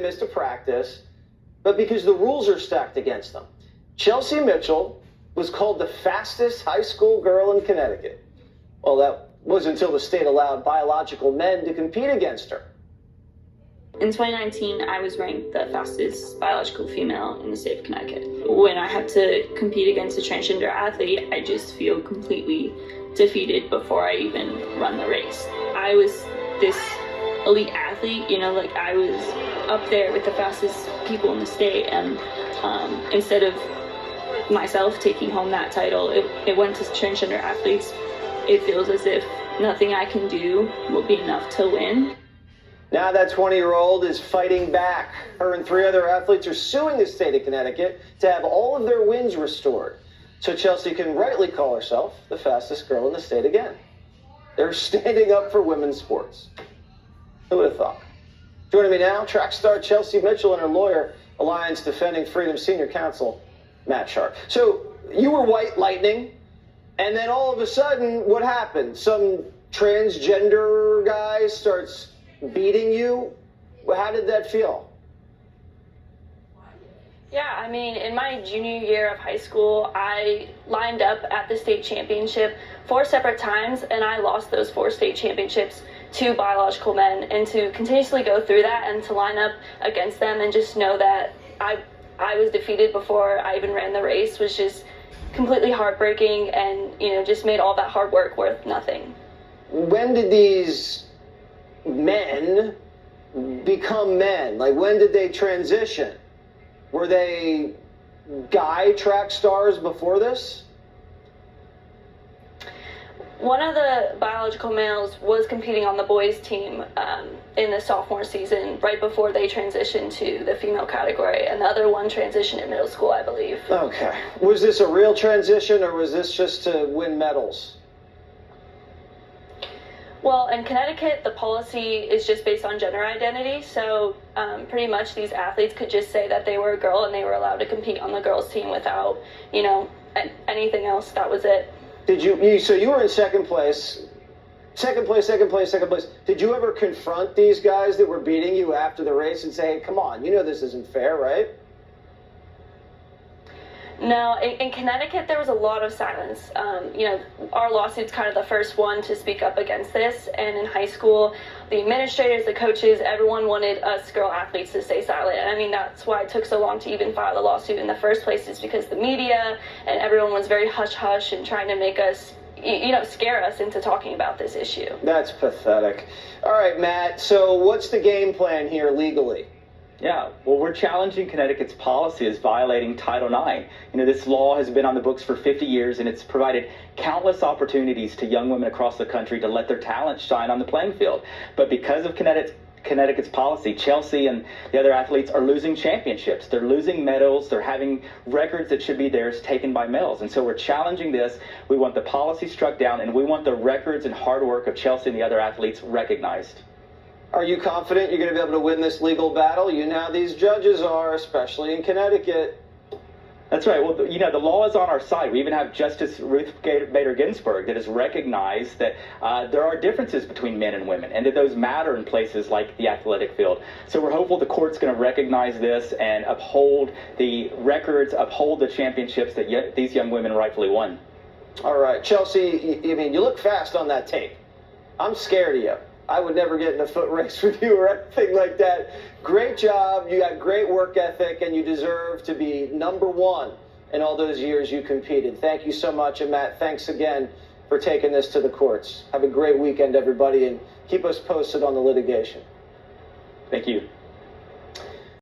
missed a practice, but because the rules are stacked against them. Chelsea Mitchell was called the fastest high school girl in Connecticut. Well, that was until the state allowed biological men to compete against her. In 2019, I was ranked the fastest biological female in the state of Connecticut. When I had to compete against a transgender athlete, I just feel completely defeated before I even run the race. I was this elite athlete, like I was up there with the fastest people in the state, and instead of myself taking home that title, it went to transgender athletes. It feels as if nothing I can do will be enough to win. Now that 20-year-old is fighting back. Her and 3 other athletes are suing the state of Connecticut to have all of their wins restored, so Chelsea can rightly call herself the fastest girl in the state again. They're standing up for women's sports. Who would have thought? Joining me now, track star Chelsea Mitchell and her lawyer, Alliance Defending Freedom Senior Counsel, Matt Sharp. So you were White Lightning, and then all of a sudden, what happened? Some transgender guy starts beating you? How did that feel? Yeah, in my junior year of high school, I lined up at the state championship 4 separate times, and I lost those 4 state championships to biological men. And to continuously go through that and to line up against them and just know that I was defeated before I even ran the race was just completely heartbreaking, and just made all that hard work worth nothing. When did these men become men? Like, when did they transition? Were they guy track stars before this? One of the biological males was competing on the boys team in the sophomore season, right before they transitioned to the female category, and the other one transitioned in middle school, I believe. Okay. Was this a real transition, or was this just to win medals? Well, in Connecticut, the policy is just based on gender identity, so pretty much these athletes could just say that they were a girl and they were allowed to compete on the girls' team without, anything else. That was it. Did so you were in second place. Did you ever confront these guys that were beating you after the race and say, hey, come on, this isn't fair, right? No, in Connecticut, there was a lot of silence. Our lawsuit's kind of the first one to speak up against this. And in high school, the administrators, the coaches, everyone wanted us girl athletes to stay silent. And that's why it took so long to even file the lawsuit in the first place, is because the media and everyone was very hush-hush and trying to make us, scare us into talking about this issue. That's pathetic. All right, Matt, so what's the game plan here legally? Yeah, well, we're challenging Connecticut's policy as violating Title IX. This law has been on the books for 50 years, and it's provided countless opportunities to young women across the country to let their talent shine on the playing field. But because of Connecticut's policy, Chelsea and the other athletes are losing championships. They're losing medals. They're having records that should be theirs taken by males. And so we're challenging this. We want the policy struck down, and we want the records and hard work of Chelsea and the other athletes recognized. Are you confident you're going to be able to win this legal battle? You know how these judges are, especially in Connecticut. That's right. Well, the law is on our side. We even have Justice Ruth Bader Ginsburg that has recognized that there are differences between men and women, and that those matter in places like the athletic field. So we're hopeful the court's going to recognize this and uphold the records, uphold the championships that these young women rightfully won. All right, Chelsea, you look fast on that tape. I'm scared of you. I would never get in a foot race with you or anything like that. Great job. You got great work ethic, and you deserve to be #1 in all those years you competed. Thank you so much. And Matt, thanks again for taking this to the courts. Have a great weekend, everybody, and keep us posted on the litigation. Thank you.